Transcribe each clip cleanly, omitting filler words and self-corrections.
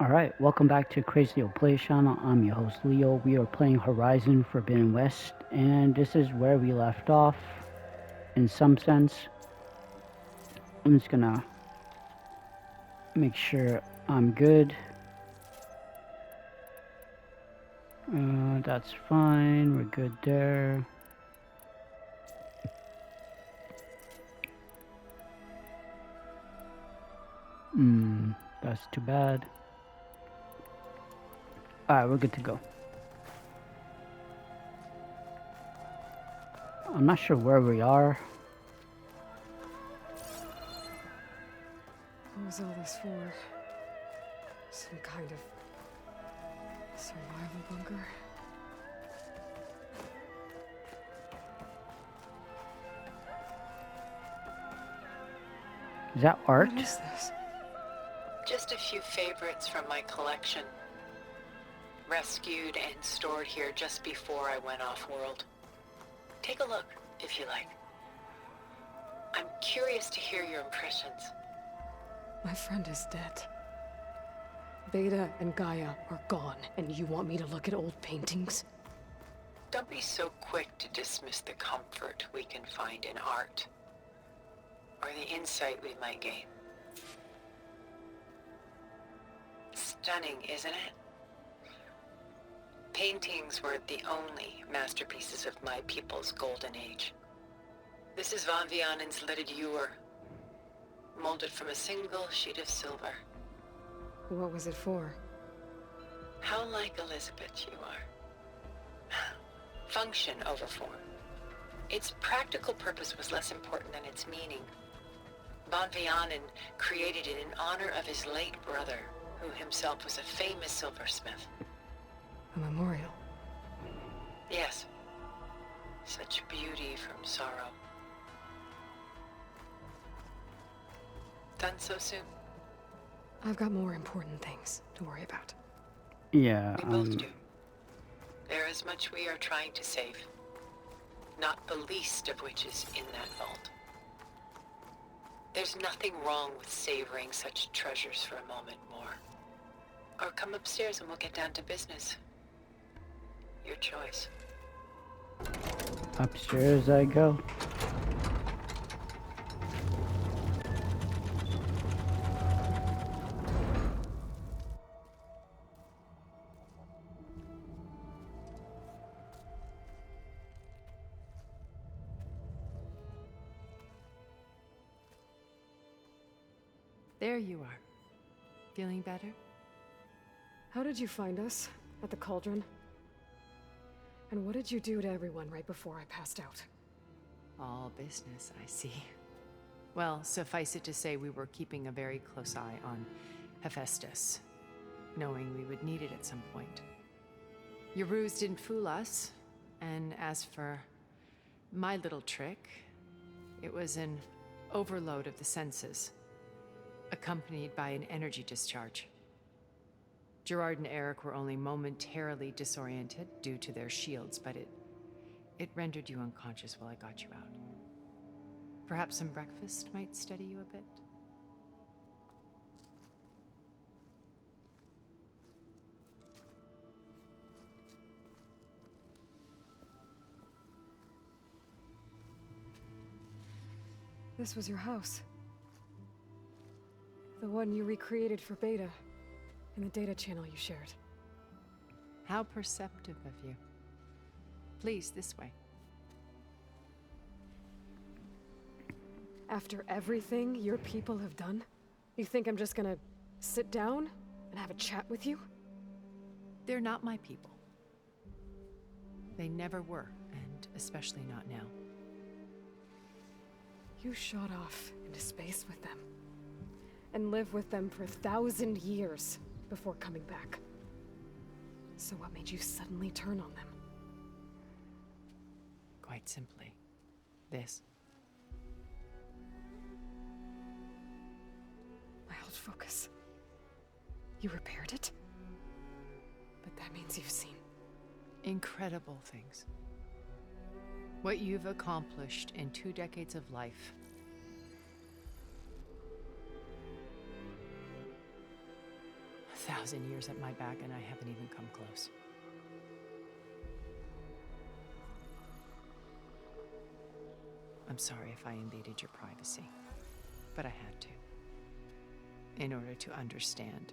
Alright, welcome back to Crazy Old Play Channel. I'm your host Leo. We are playing Horizon Forbidden West, and this is where we left off, in some sense. I'm just gonna make sure I'm good. That's fine, we're good there. That's too bad. Alright, we're good to go. I'm not sure where we are. What was all this for? Some kind of survival bunker? Is that art? What is this? Just a few favorites from my collection. Rescued and stored here just before I went off-world. Take a look, if you like. I'm curious to hear your impressions. My friend is dead. Beta and Gaia are gone, and you want me to look at old paintings? Don't be so quick to dismiss the comfort we can find in art, or the insight we might gain. Stunning, isn't it? Paintings weren't the only masterpieces of my people's golden age. This is Von Vianen's Lidded Ewer, molded from a single sheet of silver. What was it for? How like Elizabeth you are. Function over form. Its practical purpose was less important than its meaning. Von Vianen created it in honor of his late brother, who himself was a famous silversmith. A memorial. Yes. Such beauty from sorrow. Done so soon? I've got more important things to worry about. Yeah, We both do. There is much we are trying to save. Not the least of which is in that vault. There's nothing wrong with savoring such treasures for a moment more. Or come upstairs and we'll get down to business. Your choice. upstairs I go. There you are. Feeling better? How did you find us? At the cauldron? And what did you do to everyone right before I passed out? All business, I see. Well, suffice it to say we were keeping a very close eye on Hephaestus, knowing we would need it at some point. Your ruse didn't fool us, and as for my little trick, it was an overload of the senses, accompanied by an energy discharge. Gerard and Eric were only momentarily disoriented due to their shields, but it rendered you unconscious while I got you out. Perhaps some breakfast might steady you a bit? This was your house. The one you recreated for Beta, in the data channel you shared. How perceptive of you. Please, this way. After everything your people have done, you think I'm just gonna sit down and have a chat with you? They're not my people. They never were, and especially not now. You shot off into space with them, and lived with them for 1,000 years before coming back. So what made you suddenly turn on them? Quite simply, this. My old focus. You repaired it? But that means you've seen Incredible things. What you've accomplished in 2 decades of life. 1,000 years at my back, and I haven't even come close. I'm sorry if I invaded your privacy, but I had to. In order to understand,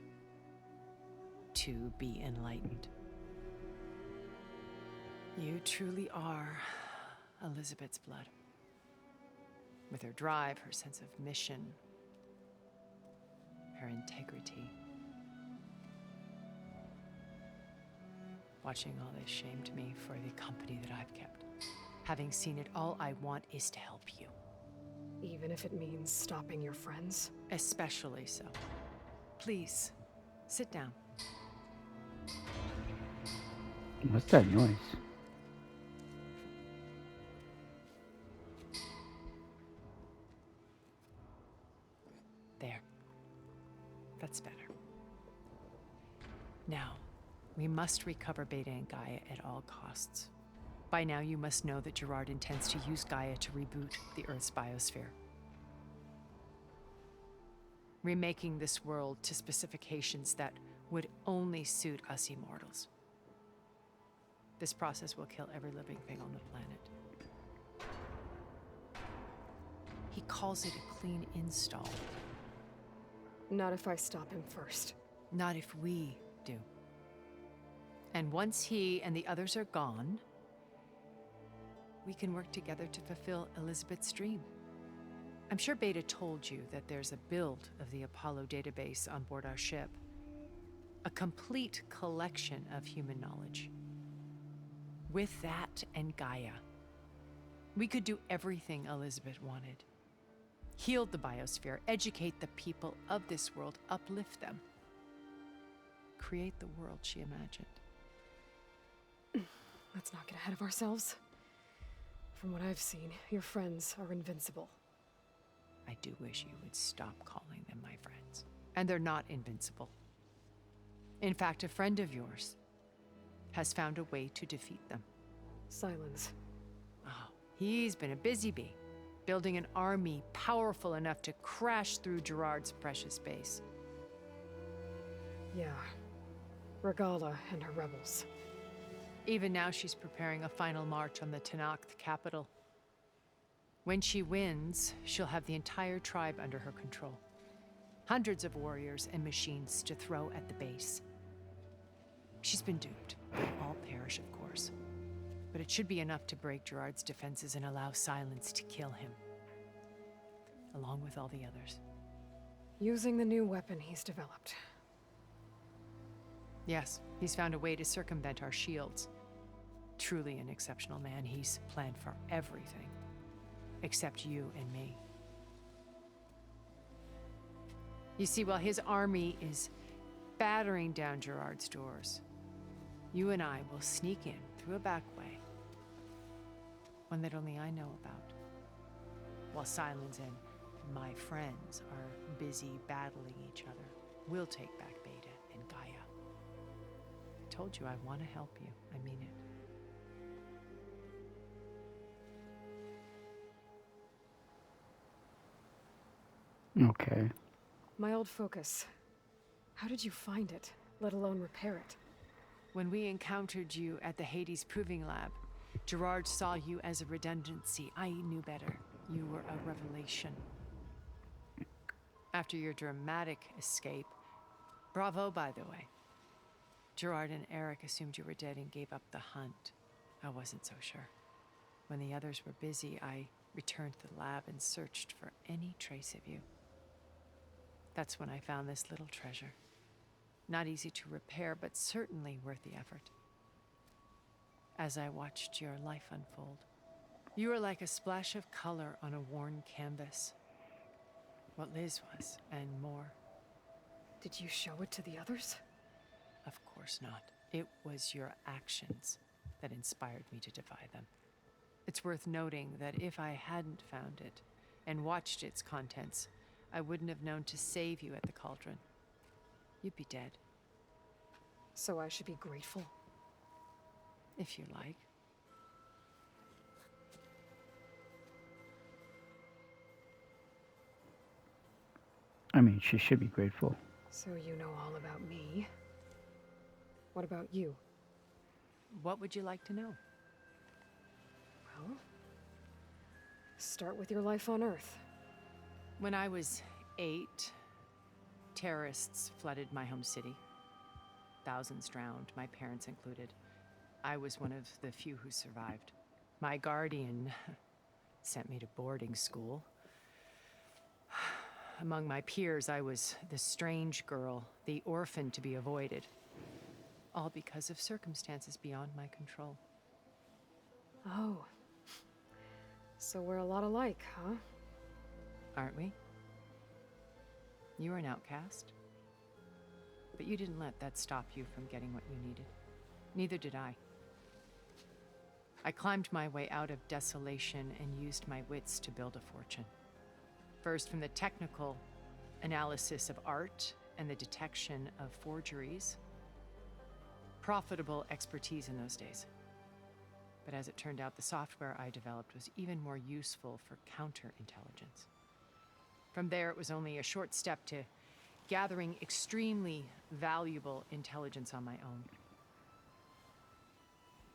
to be enlightened. You truly are Elizabeth's blood. With her drive, her sense of mission, her integrity. Watching all this shamed me for the company that I've kept. Having seen it, all I want is to help you. Even if it means stopping your friends? Especially so. Please, sit down. What's that noise? There. That's better. Now, we must recover Beta and Gaia at all costs. By now, you must know that Gerard intends to use Gaia to reboot the Earth's biosphere. Remaking this world to specifications that would only suit us immortals. This process will kill every living thing on the planet. He calls it a clean install. Not if I stop him first. Not if we do. And once he and the others are gone, we can work together to fulfill Elizabeth's dream. I'm sure Beta told you that there's a build of the Apollo database on board our ship. A complete collection of human knowledge. With that and Gaia, we could do everything Elizabeth wanted. Heal the biosphere, educate the people of this world, uplift them. Create the world she imagined. Let's not get ahead of ourselves. From what I've seen, your friends are invincible. I do wish you would stop calling them my friends. And they're not invincible. In fact, a friend of yours has found a way to defeat them. Silence. Oh, he's been a busy bee, building an army powerful enough to crash through Gerard's precious base. Yeah. Regala and her rebels. Even now, she's preparing a final march on the Tenakth capital. When she wins, she'll have the entire tribe under her control. Hundreds of warriors and machines to throw at the base. She's been duped. They'll all perish, of course. But it should be enough to break Gerard's defenses and allow Silence to kill him. Along with all the others. Using the new weapon he's developed. Yes, he's found a way to circumvent our shields. Truly an exceptional man. He's planned for everything. Except you and me. You see, while his army is battering down Gerard's doors, you and I will sneak in through a back way. One that only I know about. While Silence and my friends are busy battling each other, we'll take back Beta and Gaia. I told you I want to help you. I mean it. Okay. My old focus. How did you find it, let alone repair it? When we encountered you at the Hades Proving Lab, Gerard saw you as a redundancy. I knew better. You were a revelation. After your dramatic escape, bravo, by the way. Gerard and Eric assumed you were dead and gave up the hunt. I wasn't so sure. When the others were busy, I returned to the lab and searched for any trace of you. That's when I found this little treasure. Not easy to repair, but certainly worth the effort. As I watched your life unfold, you were like a splash of color on a worn canvas. What Liz was, and more. Did you show it to the others? Of course not. It was your actions that inspired me to defy them. It's worth noting that if I hadn't found it and watched its contents, I wouldn't have known to save you at the cauldron. You'd be dead. So I should be grateful? If you like. I mean, she should be grateful. So you know all about me. What about you? What would you like to know? Well, start with your life on Earth. When I was 8, terrorists flooded my home city. Thousands drowned, my parents included. I was one of the few who survived. My guardian sent me to boarding school. Among my peers, I was the strange girl, the orphan to be avoided. All because of circumstances beyond my control. Oh. So we're a lot alike, huh? Aren't we? You were an outcast. But you didn't let that stop you from getting what you needed. Neither did I. I climbed my way out of desolation and used my wits to build a fortune. First, from the technical analysis of art and the detection of forgeries. Profitable expertise in those days. But as it turned out, the software I developed was even more useful for counterintelligence. From there, it was only a short step to gathering extremely valuable intelligence on my own.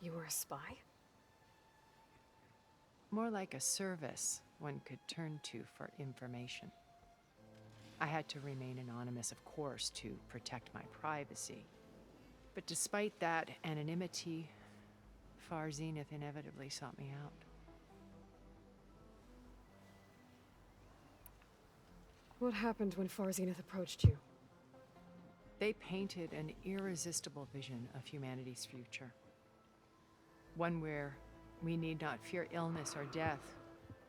You were a spy? More like a service one could turn to for information. I had to remain anonymous, of course, to protect my privacy. But despite that anonymity, Far Zenith inevitably sought me out. What happened when Far Zenith approached you? They painted an irresistible vision of humanity's future. One where we need not fear illness or death,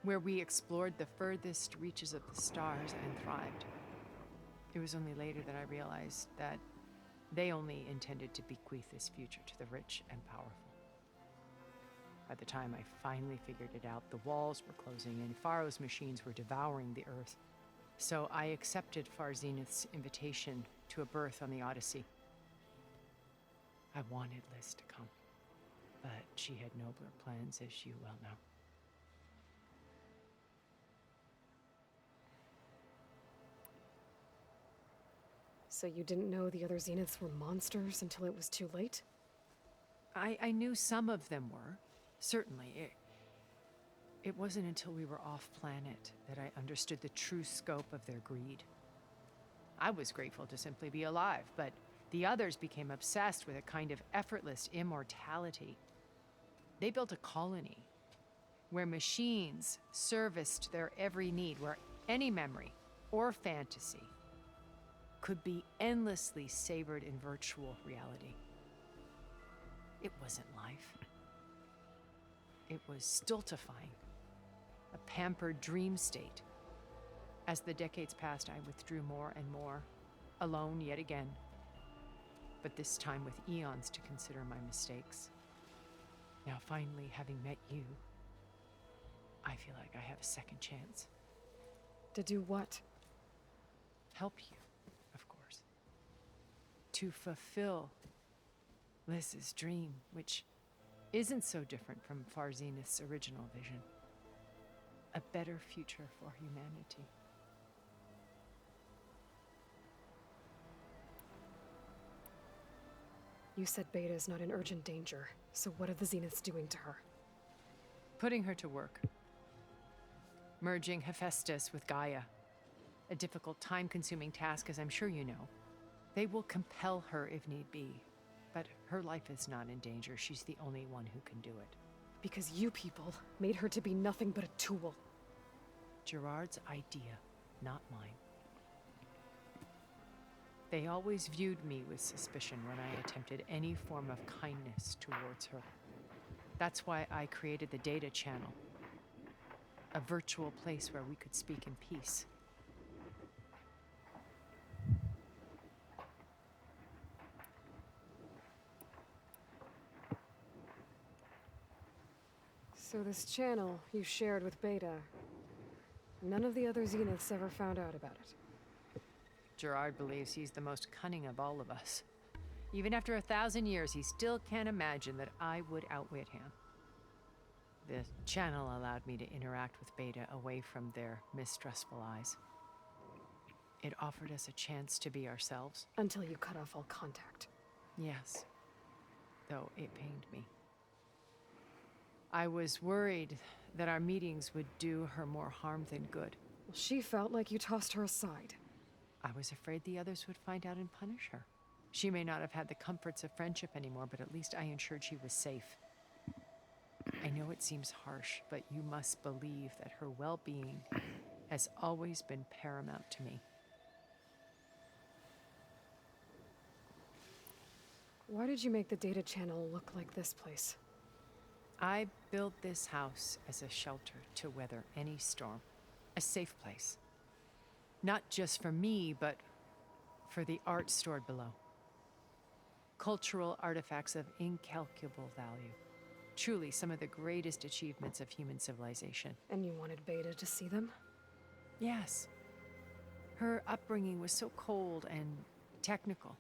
where we explored the furthest reaches of the stars and thrived. It was only later that I realized that they only intended to bequeath this future to the rich and powerful. By the time I finally figured it out, the walls were closing in, Pharaoh's machines were devouring the Earth. So I accepted Far Zenith's invitation to a berth on the Odyssey. I wanted Liz to come, but she had nobler plans, as you well know. So you didn't know the other Zeniths were monsters until it was too late? I knew some of them were, certainly. It wasn't until we were off-planet that I understood the true scope of their greed. I was grateful to simply be alive, but the others became obsessed with a kind of effortless immortality. They built a colony where machines serviced their every need, where any memory or fantasy could be endlessly savored in virtual reality. It wasn't life. It was stultifying, a pampered dream state. As the decades passed, I withdrew more and more, alone yet again, but this time with eons to consider my mistakes. Now finally, having met you, I feel like I have a second chance. To do what? Help you, of course. To fulfill Liz's dream, which isn't so different from Far Zenith's original vision. A better future for humanity. You said Beta is not in urgent danger, so what are the Zeniths doing to her? Putting her to work. Merging Hephaestus with Gaia. A difficult, time-consuming task, as I'm sure you know. They will compel her if need be. But her life is not in danger. She's the only one who can do it. Because you people made her to be nothing but a tool. Gerard's idea, not mine. They always viewed me with suspicion when I attempted any form of kindness towards her. That's why I created the data channel. A virtual place where we could speak in peace. So this channel you shared with Beta, none of the other Zeniths ever found out about it. Gerard believes he's the most cunning of all of us. Even after 1,000 years, he still can't imagine that I would outwit him. The channel allowed me to interact with Beta away from their mistrustful eyes. It offered us a chance to be ourselves. Until you cut off all contact. Yes, though it pained me. I was worried that our meetings would do her more harm than good. Well, she felt like you tossed her aside. I was afraid the others would find out and punish her. She may not have had the comforts of friendship anymore, but at least I ensured she was safe. I know it seems harsh, but you must believe that her well-being has always been paramount to me. Why did you make the data channel look like this place? I built this house as a shelter to weather any storm. A safe place. Not just for me, but for the art stored below. Cultural artifacts of incalculable value. Truly some of the greatest achievements of human civilization. And you wanted Beta to see them? Yes. Her upbringing was so cold and technical.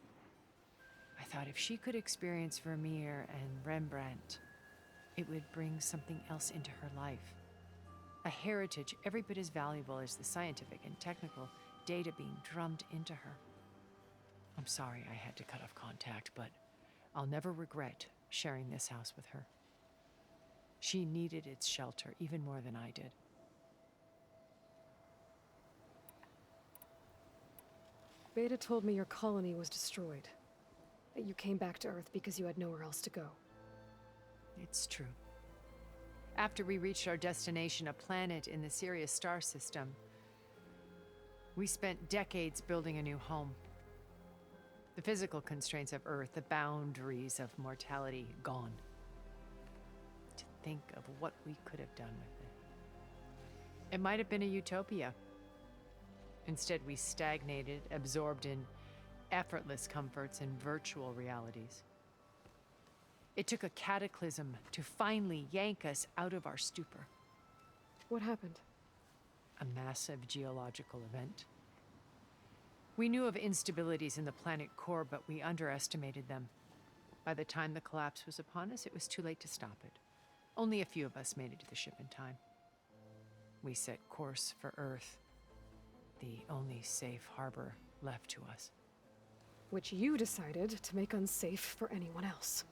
I thought if she could experience Vermeer and Rembrandt, it would bring something else into her life. A heritage every bit as valuable as the scientific and technical data being drummed into her. I'm sorry I had to cut off contact, but I'll never regret sharing this house with her. She needed its shelter even more than I did. Beta told me your colony was destroyed. That you came back to Earth because you had nowhere else to go. It's true. After we reached our destination, a planet in the Sirius star system, we spent decades building a new home. The physical constraints of Earth, the boundaries of mortality, gone. To think of what we could have done with it. It might have been a utopia. Instead, we stagnated, absorbed in effortless comforts and virtual realities. It took a cataclysm to finally yank us out of our stupor. What happened? A massive geological event. We knew of instabilities in the planet core, but we underestimated them. By the time the collapse was upon us, it was too late to stop it. Only a few of us made it to the ship in time. We set course for Earth, the only safe harbor left to us. Which you decided to make unsafe for anyone else.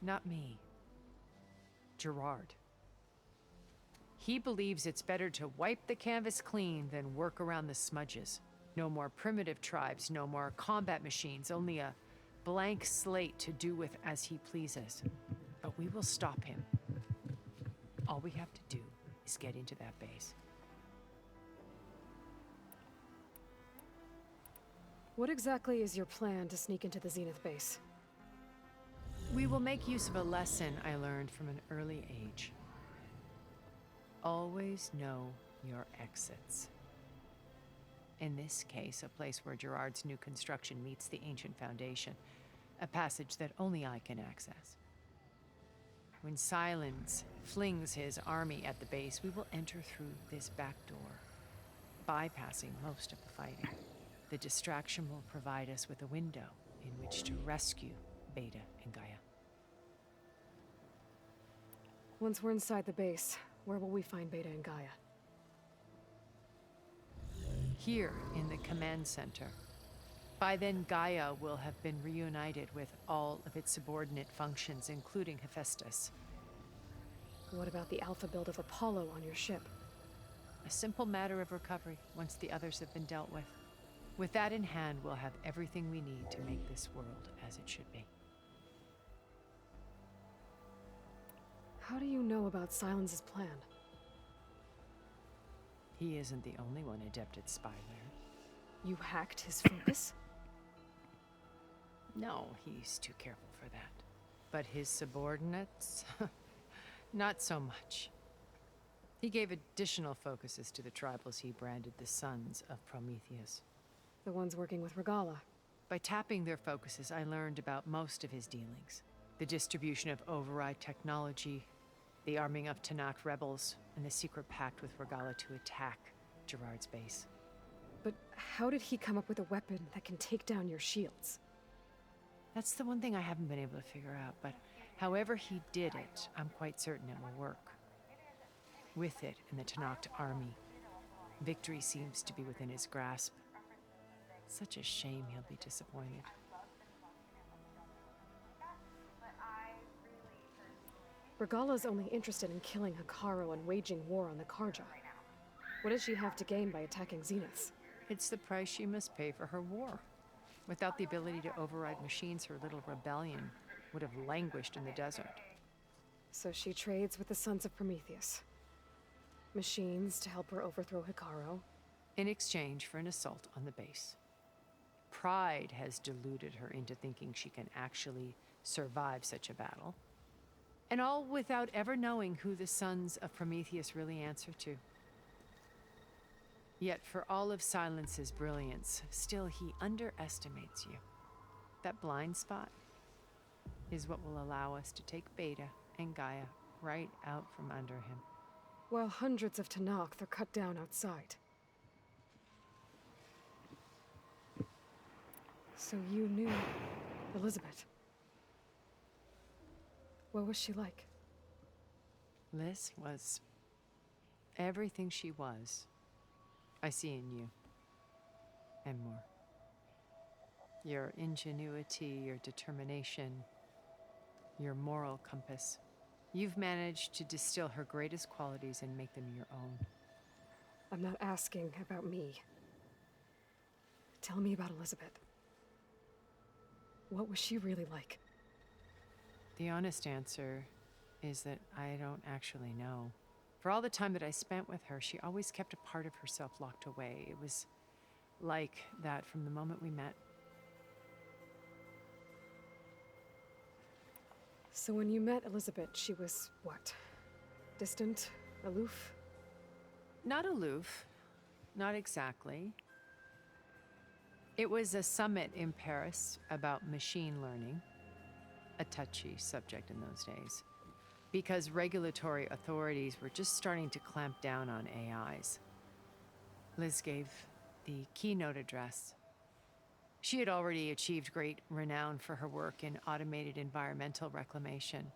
Not me. Gerard. He believes it's better to wipe the canvas clean than work around the smudges. No more primitive tribes, no more combat machines, only a blank slate to do with as he pleases. But we will stop him. All we have to do is get into that base. What exactly is your plan to sneak into the Zenith base? We will make use of a lesson I learned from an early age. Always know your exits. In this case, a place where Gerard's new construction meets the ancient foundation, a passage that only I can access. When Silence flings his army at the base, we will enter through this back door, bypassing most of the fighting. The distraction will provide us with a window in which to rescue Beta and Gaia. Once we're inside the base, where will we find Beta and Gaia? Here in the command center. By then, Gaia will have been reunited with all of its subordinate functions, including Hephaestus. What about the alpha build of Apollo on your ship? A simple matter of recovery once the others have been dealt with. With that in hand, we'll have everything we need to make this world as it should be. How do you know about Silence's plan? He isn't the only one adept at spyware. You hacked his focus? No, he's too careful for that. But his subordinates? Not so much. He gave additional focuses to the tribals he branded the Sons of Prometheus. The ones working with Regala. By tapping their focuses, I learned about most of his dealings. The distribution of override technology, the arming of Tanakh rebels, and the secret pact with Regala to attack Gerard's base. But how did he come up with a weapon that can take down your shields? That's the one thing I haven't been able to figure out, but however he did it, I'm quite certain it will work. With it and the Tanakh army, Victory seems to be within his grasp. Such a shame he'll be disappointed. Regala's only interested in killing Hikaru and waging war on the Karja. What does she have to gain by attacking Zeniths? It's the price she must pay for her war. Without the ability to override machines, her little rebellion would have languished in the desert. So she trades with the Sons of Prometheus. Machines to help her overthrow Hikaru. In exchange for an assault on the base. Pride has deluded her into thinking she can actually survive such a battle. And all without ever knowing who the Sons of Prometheus really answer to. Yet for all of Silence's brilliance, still he underestimates you. That blind spot is what will allow us to take Beta and Gaia right out from under him. While hundreds of Tenakth are cut down outside. So you knew Elizabeth. What was she like? Liz was everything she was. I see in you. And more. Your ingenuity, your determination, your moral compass. You've managed to distill her greatest qualities and make them your own. I'm not asking about me. Tell me about Elizabeth. What was she really like? The honest answer is that I don't actually know. For all the time that I spent with her, she always kept a part of herself locked away. It was like that from the moment we met. So when you met Elizabeth, she was what? Distant? Aloof? Not aloof. Not exactly. It was a summit in Paris about machine learning. A touchy subject in those days. Because regulatory authorities were just starting to clamp down on AIs. Liz gave the keynote address. She had already achieved great renown for her work in automated environmental reclamation.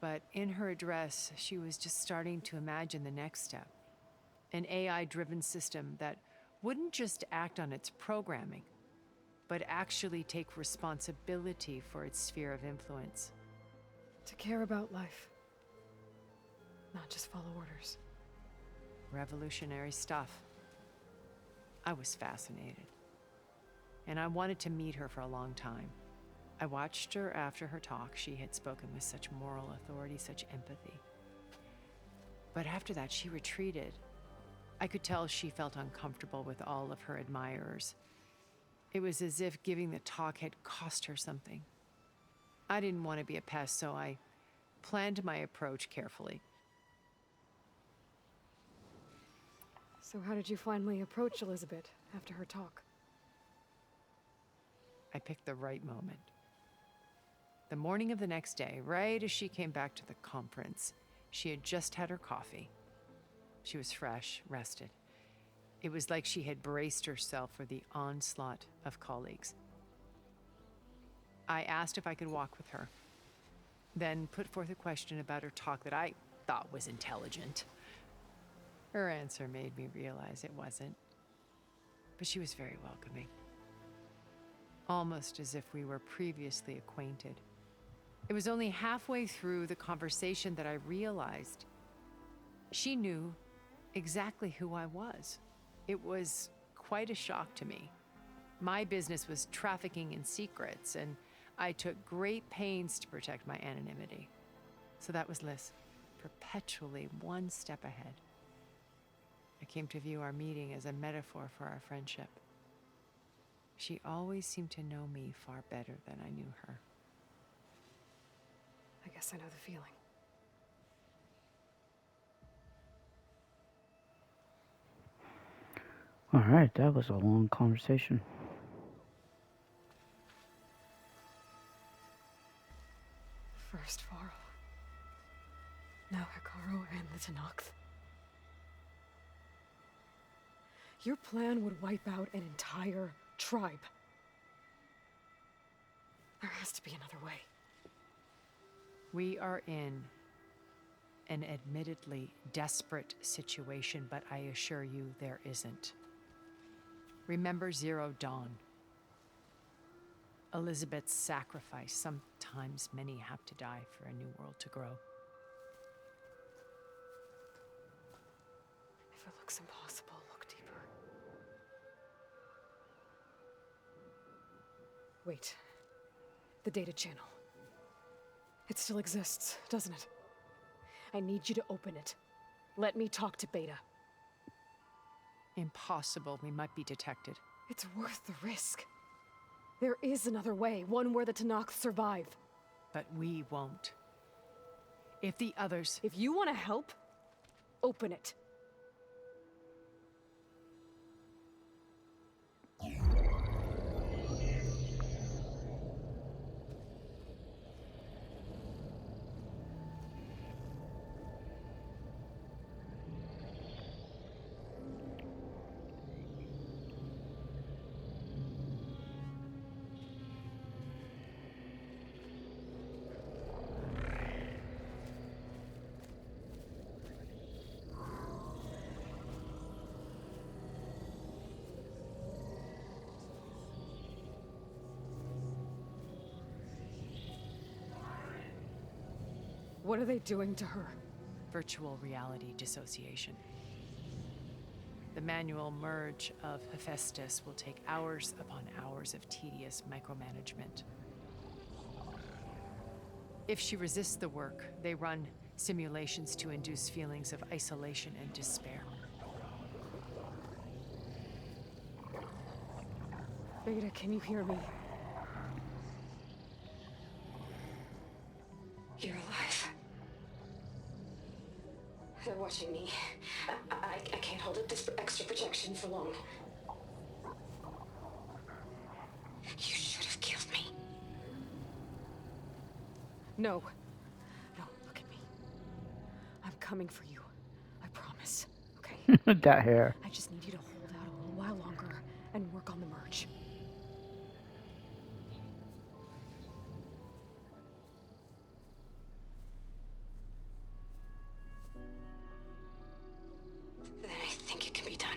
But in her address, she was just starting to imagine the next step. An AI-driven system that wouldn't just act on its programming, but actually take responsibility for its sphere of influence. To care about life. Not just follow orders. Revolutionary stuff. I was fascinated. And I wanted to meet her for a long time. I watched her after her talk. She had spoken with such moral authority, such empathy. But after that, she retreated. I could tell she felt uncomfortable with all of her admirers. It was as if giving the talk had cost her something. I didn't want to be a pest, so I planned my approach carefully. So how did you finally approach Elizabeth after her talk? I picked the right moment. The morning of the next day, right as she came back to the conference, she had just had her coffee. She was fresh, rested. It was like she had braced herself for the onslaught of colleagues. I asked if I could walk with her, then put forth a question about her talk that I thought was intelligent. Her answer made me realize it wasn't, but she was very welcoming. Almost as if we were previously acquainted. It was only halfway through the conversation that I realized she knew exactly who I was. It was quite a shock to me. My business was trafficking in secrets, and I took great pains to protect my anonymity. So that was Liz, perpetually one step ahead. I came to view our meeting as a metaphor for our friendship. She always seemed to know me far better than I knew her. I guess I know the feeling. Alright, that was a long conversation. First Varl. Now Hikaru and the Tenakth. Your plan would wipe out an entire tribe. There has to be another way. We are in an admittedly desperate situation, but I assure you there isn't. Remember Zero Dawn. Elizabeth's sacrifice. Sometimes many have to die for a new world to grow. If it looks impossible, look deeper. Wait. The data channel. It still exists, doesn't it? I need you to open it. Let me talk to Beta. Impossible. We might be detected. It's worth the risk. There is another way, one where the Tanakh survive. But we won't. If the others... If you want to help, open it. What are they doing to her? Virtual reality dissociation. The manual merge of Hephaestus will take hours upon hours of tedious micromanagement. If she resists the work, they run simulations to induce feelings of isolation and despair. Beta, can you hear me? You're alive. They're watching me. I can't hold up this extra protection for long. You should have killed me. No. No, look at me. I'm coming for you. I promise. Okay? That hair. I just need you to hold out a little while longer and work on the merge. Then I think it can be done.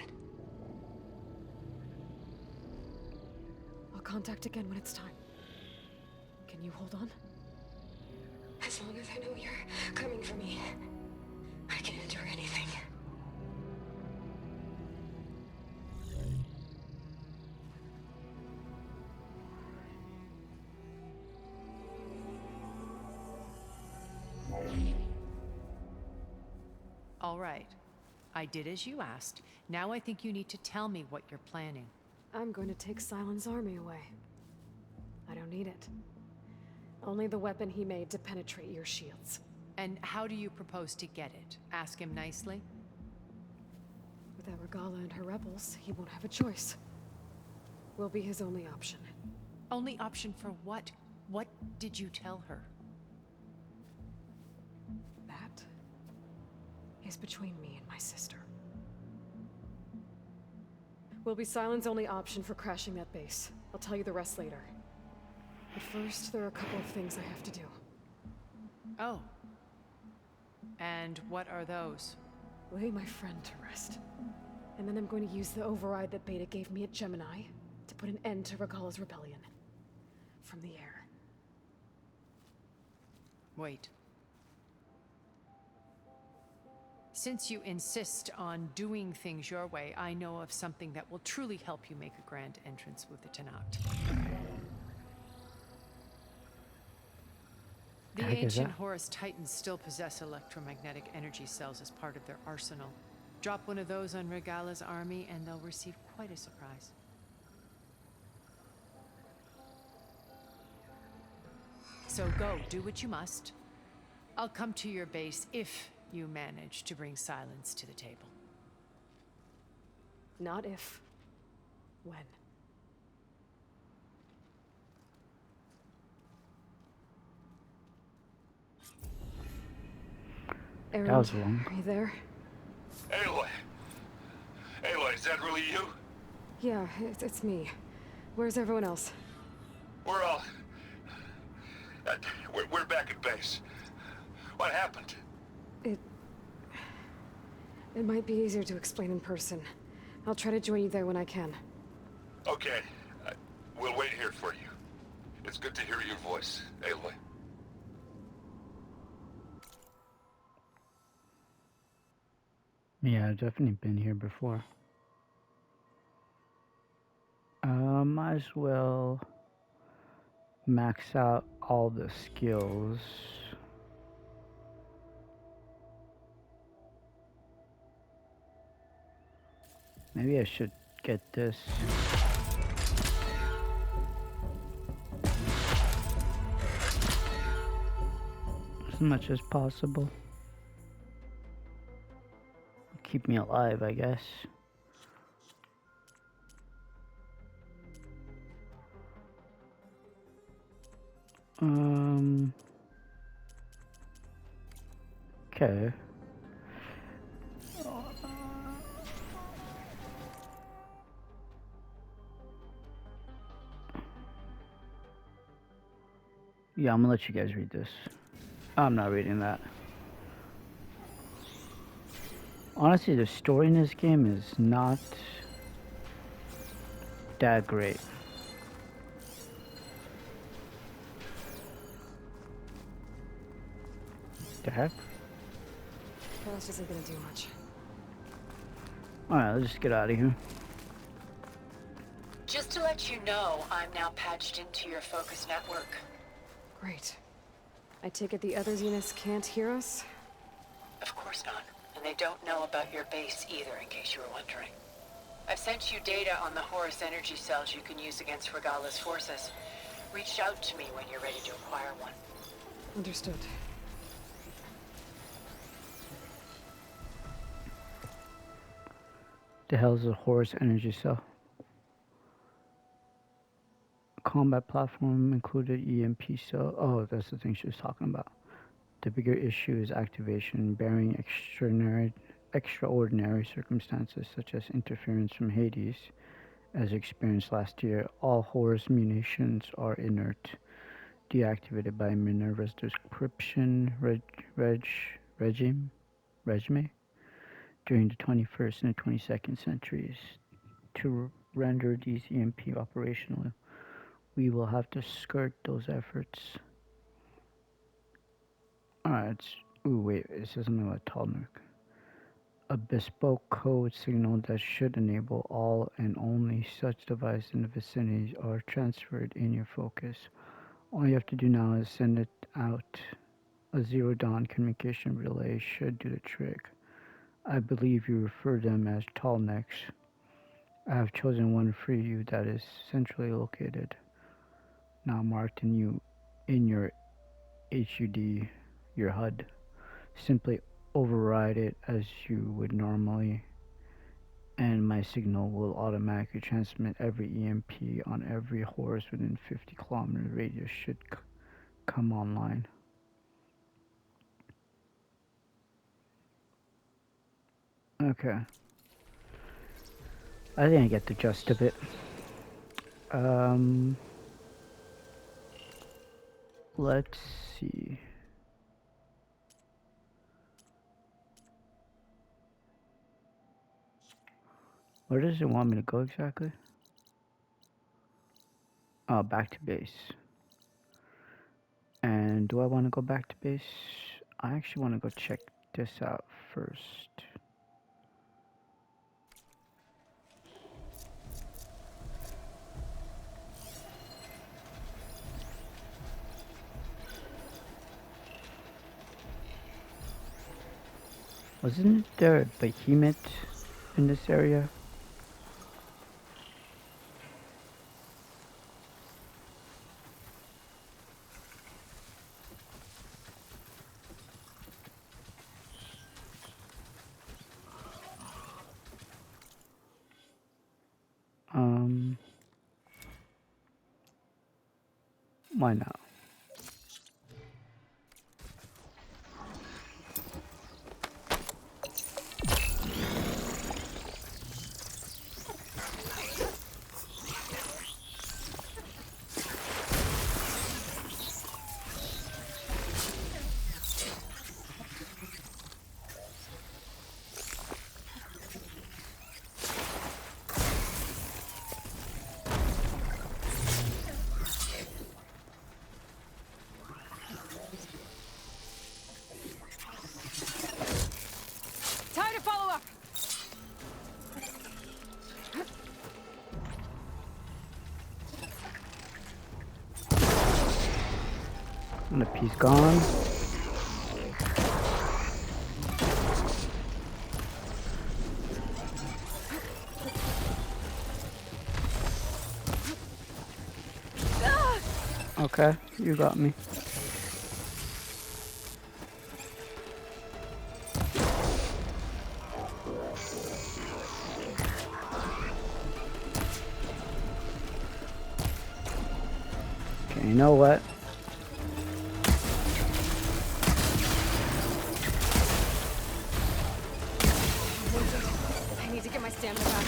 I'll contact again when it's time. Can you hold on? As long as I know you're coming for me, I can endure anything. All right. I did as you asked. Now I think you need to tell me what you're planning. I'm going to take Silent's army away. I don't need it. Only the weapon he made to penetrate your shields. And how do you propose to get it? Ask him nicely? Without Regala and her rebels, he won't have a choice. We'll be his only option. Only option for what? What did you tell her? That is between me and my sister. Will be Silent's only option for crashing that base. I'll tell you the rest later. But first, there are a couple of things I have to do. Oh. And what are those? Lay my friend to rest. And then I'm going to use the override that Beta gave me at Gemini to put an end to Regala's rebellion. From the air. Wait. Since you insist on doing things your way, I know of something that will truly help you make a grand entrance with the Tanakh. The Heck is ancient that? Horus Titans still possess electromagnetic energy cells as part of their arsenal. Drop one of those on Regala's army and they'll receive quite a surprise. So go, do what you must. I'll come to your base if you manage to bring Silence to the table. Not if. When. Aaron, That was long. are you there? Aloy! Aloy, is that really you? Yeah, it's me. Where's everyone else? We're all... we're back at base. What happened? It might be easier to explain in person. I'll try to join you there when I can. Okay. We'll wait here for you. It's good to hear your voice, Aloy. Yeah, I've definitely been here before. Might as well max out all the skills. Maybe I should get this. As much as possible. Keep me alive, I guess. Okay. Yeah, I'm gonna let you guys read this. I'm not reading that. Honestly, the story in this game is not that great. The heck? This isn't gonna do much. Alright, let's just get out of here. Just to let you know, I'm now patched into your focus network. Great. I take it the other Zeniths can't hear us? Of course not. And they don't know about your base either, in case you were wondering. I've sent you data on the Horus energy cells you can use against Regala's forces. Reach out to me when you're ready to acquire one. Understood. The hell is a Horus energy cell? Combat platform included EMP cell. Oh, that's the thing she was talking about. The bigger issue is activation, bearing extraordinary circumstances such as interference from Hades, as experienced last year. All Horus munitions are inert, deactivated by Minerva's decryption regime during the 21st and the 22nd centuries. To render these EMP operational, we will have to skirt those efforts. Alright, ooh wait, it says something about Talnuk. A bespoke code signal that should enable all and only such devices in the vicinity are transferred in your focus. All you have to do now is send it out. A Zero Dawn communication relay should do the trick. I believe you refer them as Tallnecks. I have chosen one for you that is centrally located, now marked in your HUD, your HUD. Simply override it as you would normally, and my signal will automatically transmit every EMP on every horse within 50-kilometer radius should come online. Okay. I think I get the gist of it. Let's see. Where does it want me to go exactly? Oh, back to base. And do I want to go back to base? I actually want to go check this out first. Wasn't there a behemoth in this area? Why not? And a piece gone. Okay, you got me. Okay, you know what? I need to get my stamina back.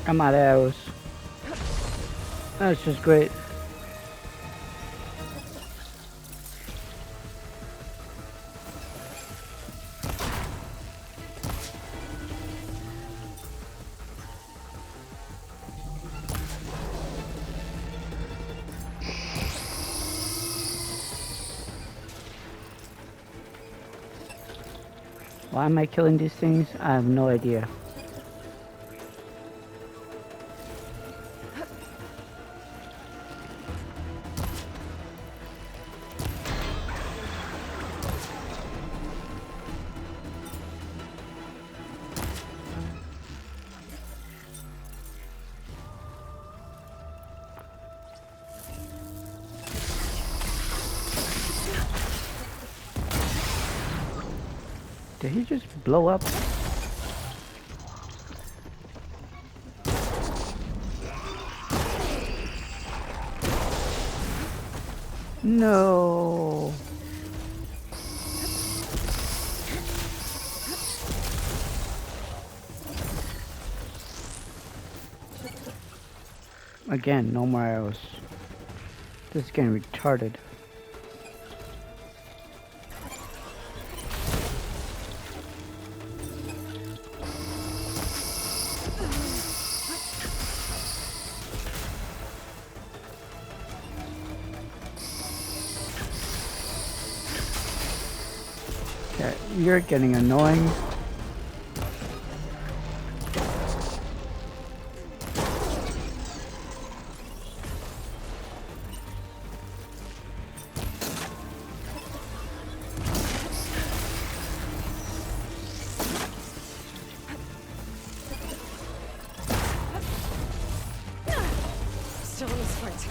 I'm out of arrows. That's just great. Why am I killing these things? I have no idea. Did he just blow up? No. Again, no more arrows. This is getting retarded. Okay, you're getting annoying. Still in this fight.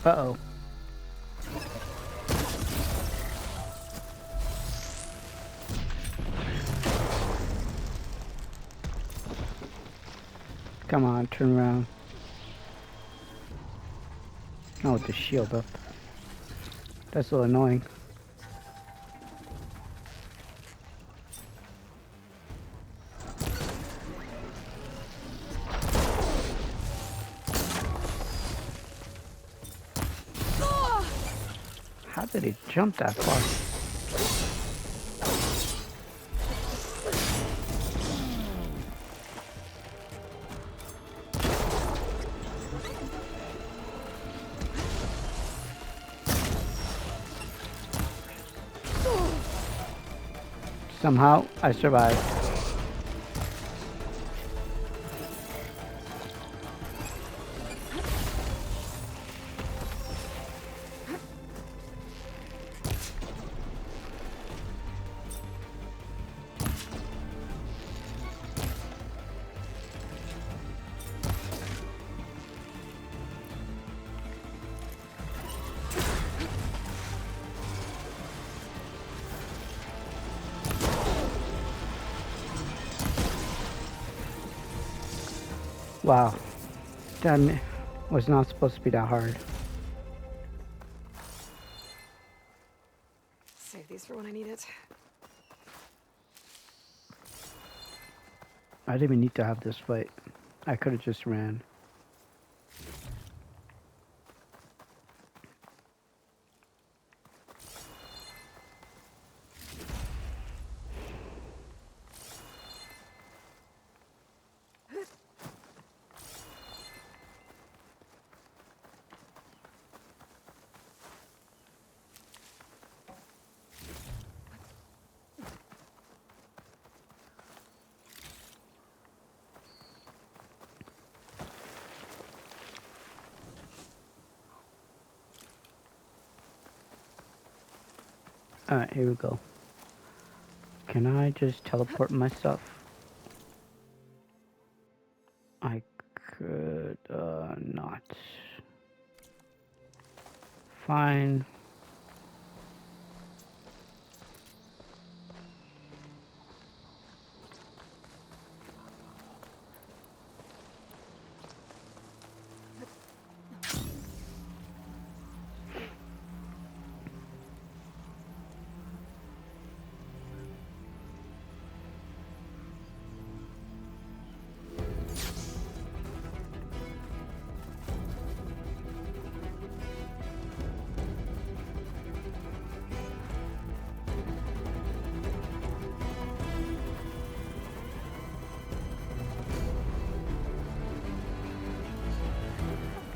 Uh-oh. Come on, turn around. Oh, with the shield up. That's so annoying. How did he jump that far? Somehow, I survived. Wow. That was not supposed to be that hard. Save these for when I need it. I didn't even need to have this fight. I could have just ran. Alright, here we go. Can I just teleport myself? I could, not. Fine.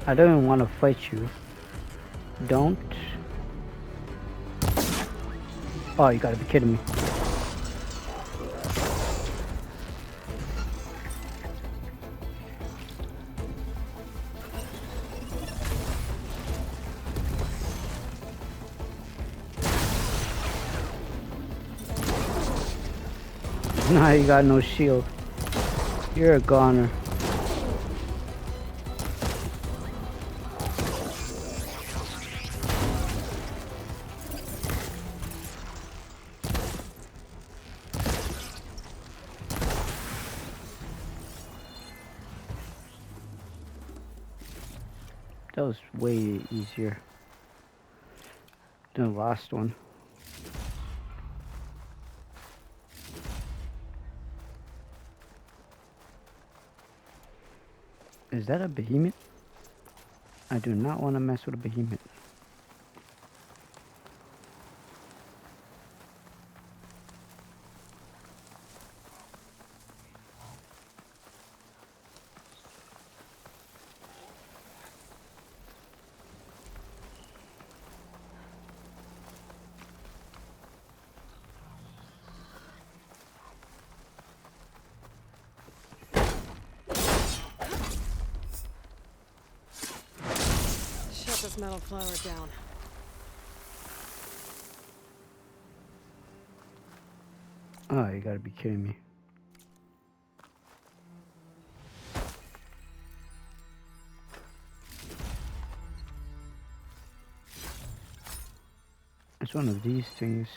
I don't even want to fight you. Don't. Oh, you gotta be kidding me. Nah, you got no shield. You're a goner. That was way easier than the last one. Is that a behemoth? I do not want to mess with a behemoth. Shut this metal flower down. Oh, you gotta be kidding me. It's one of these things.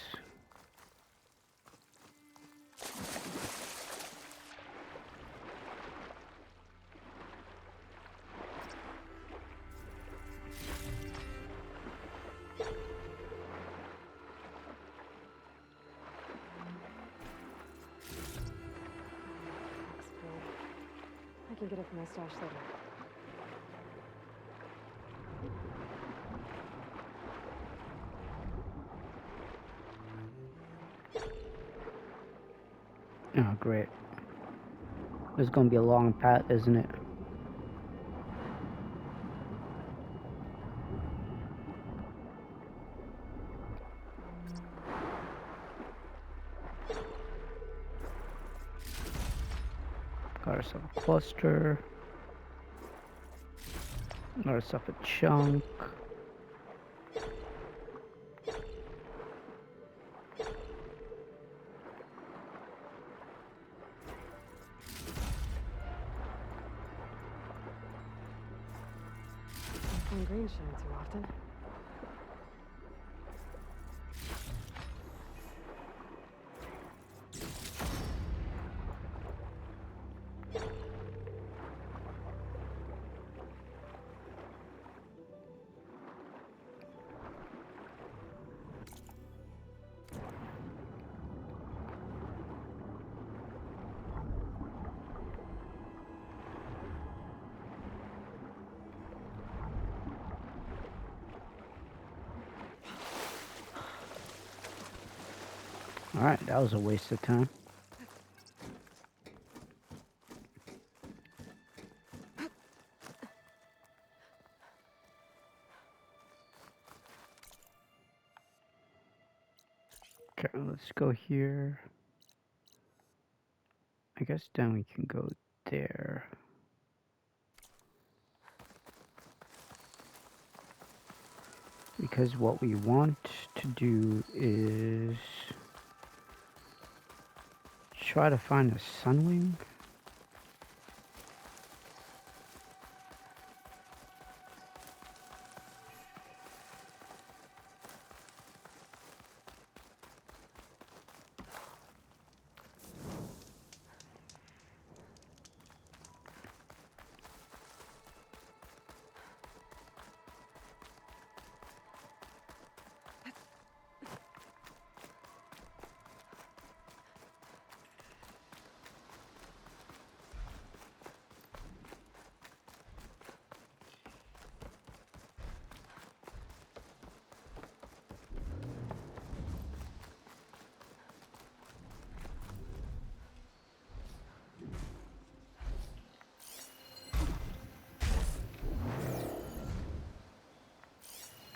I can get it from my stash later. Oh, great. This is gonna be a long path, isn't it? Got ourselves a cluster. Got ourselves a chunk. Don't find green shine too often. Alright, that was a waste of time. Okay, let's go here. I guess then we can go there. Because what we want to do is try to find a sunwing.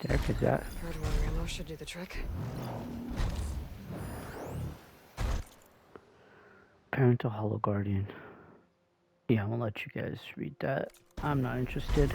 The heck is that? Hardware ammo should do the trick. Parental Hollow Guardian. Yeah, I'm gonna let you guys read that. I'm not interested.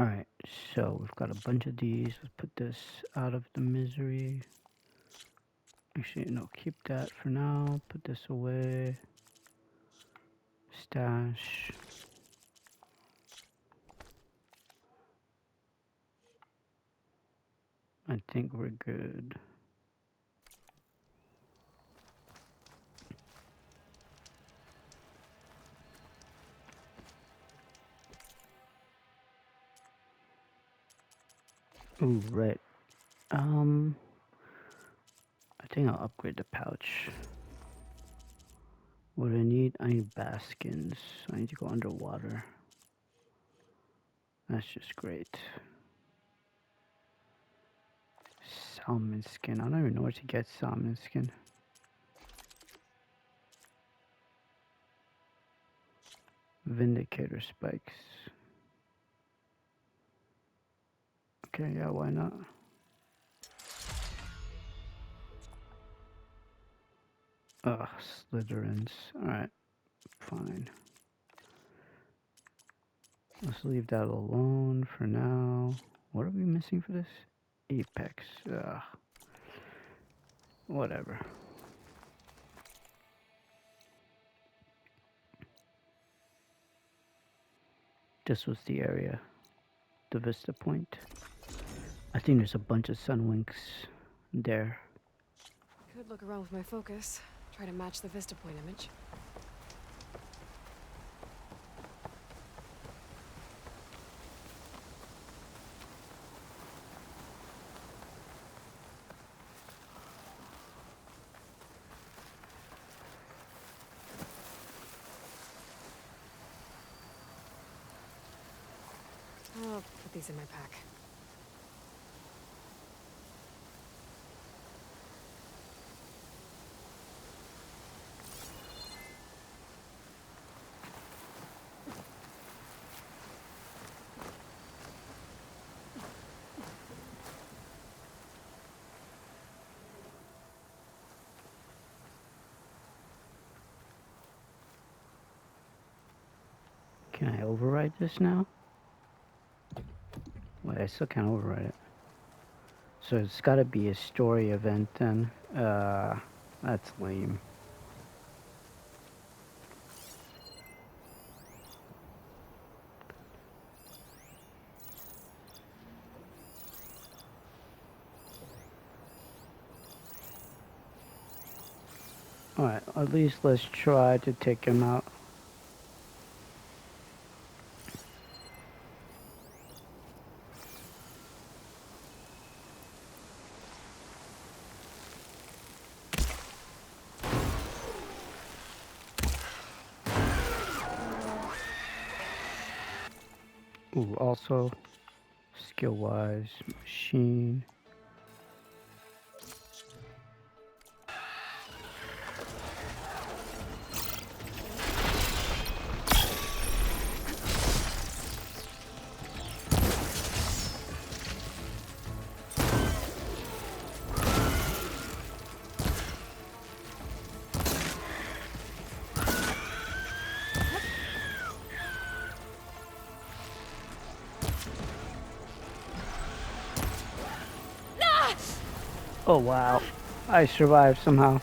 Alright, so we've got a bunch of these. Let's put this out of the misery. Actually, no, keep that for now. Put this away. Stash. I think we're good. Ooh, right. I think I'll upgrade the pouch. What do I need? I need baskins. I need to go underwater. That's just great. Salmon skin. I don't even know where to get salmon skin. Vindicator spikes. Okay, yeah, why not? Ugh, Slytherins. Alright, fine. Let's leave that alone for now. What are we missing for this? Apex. Ugh. Whatever. This was the area. The Vista Point. I think there's a bunch of sunwinks there. Could look around with my focus. Try to match the Vista Point image. I'll put these in my pack. Can I override this now? Wait, I still can't override it. So it's gotta be a story event then. That's lame. Alright, at least let's try to take him out. Ooh, also skill-wise, machine. Oh wow, I survived somehow.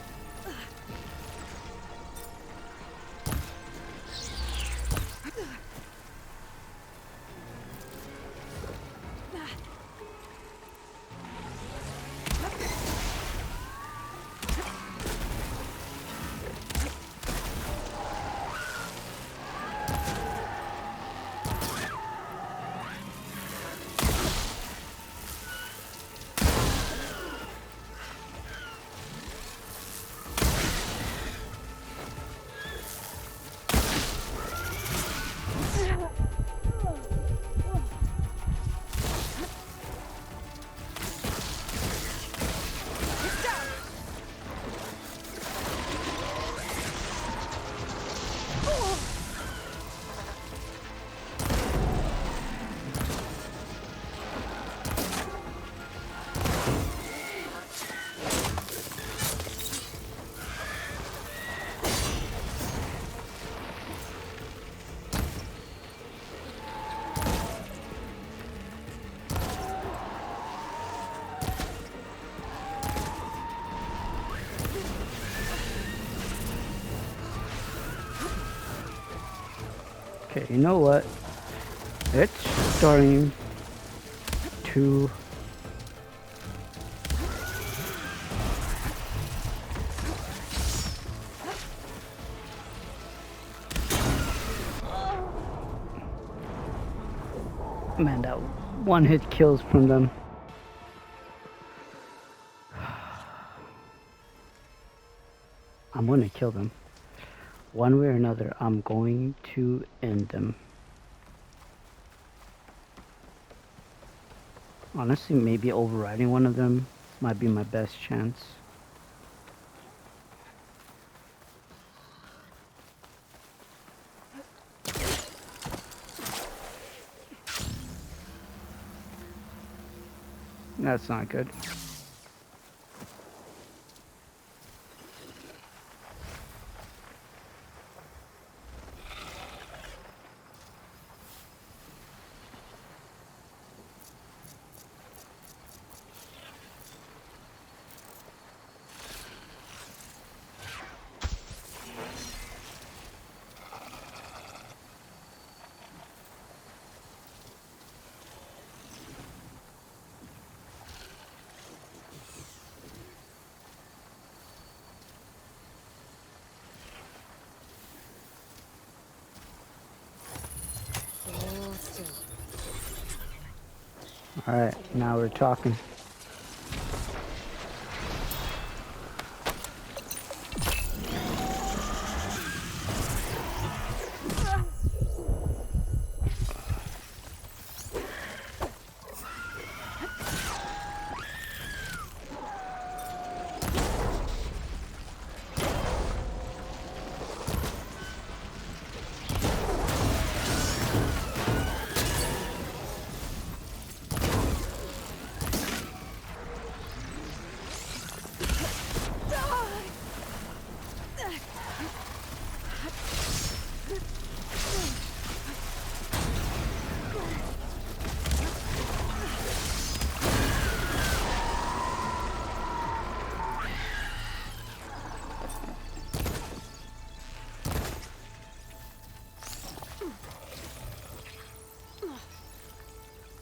Okay, you know what? It's starting to man, that one hit kills from them. I'm gonna kill them. One way or another, I'm going to end them. Honestly, maybe overriding one of them might be my best chance. That's not good. Oh, still. Alright, now we're talking.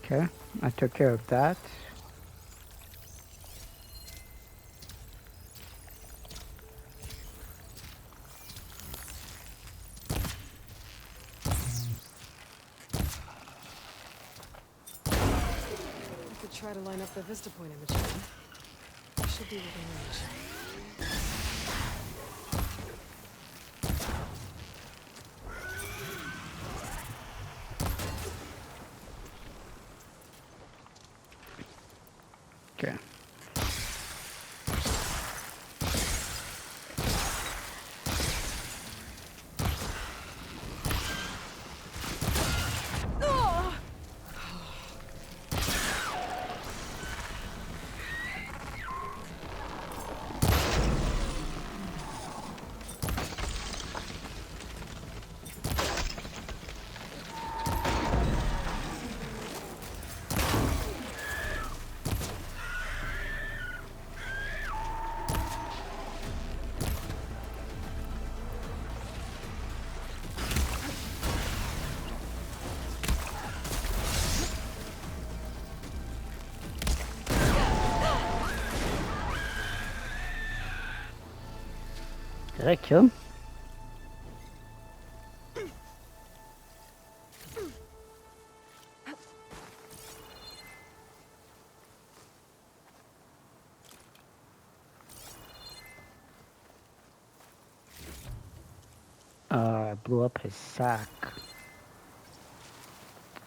Okay, I took care of that. I could try to line up the Vista Point image again. I should be within range. Did I kill him? I blew up his sack.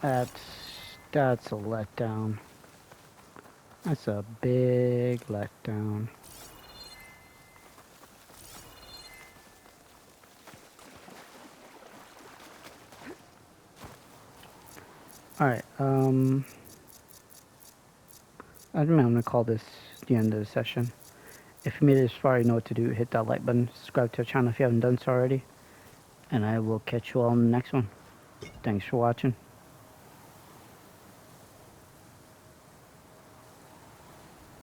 That's a letdown. That's a big letdown. Alright, I don't know, I'm gonna call this the end of the session. If you made it this far, you know what to do. Hit that like button, subscribe to the channel if you haven't done so already. And I will catch you all in the next one. Thanks for watching.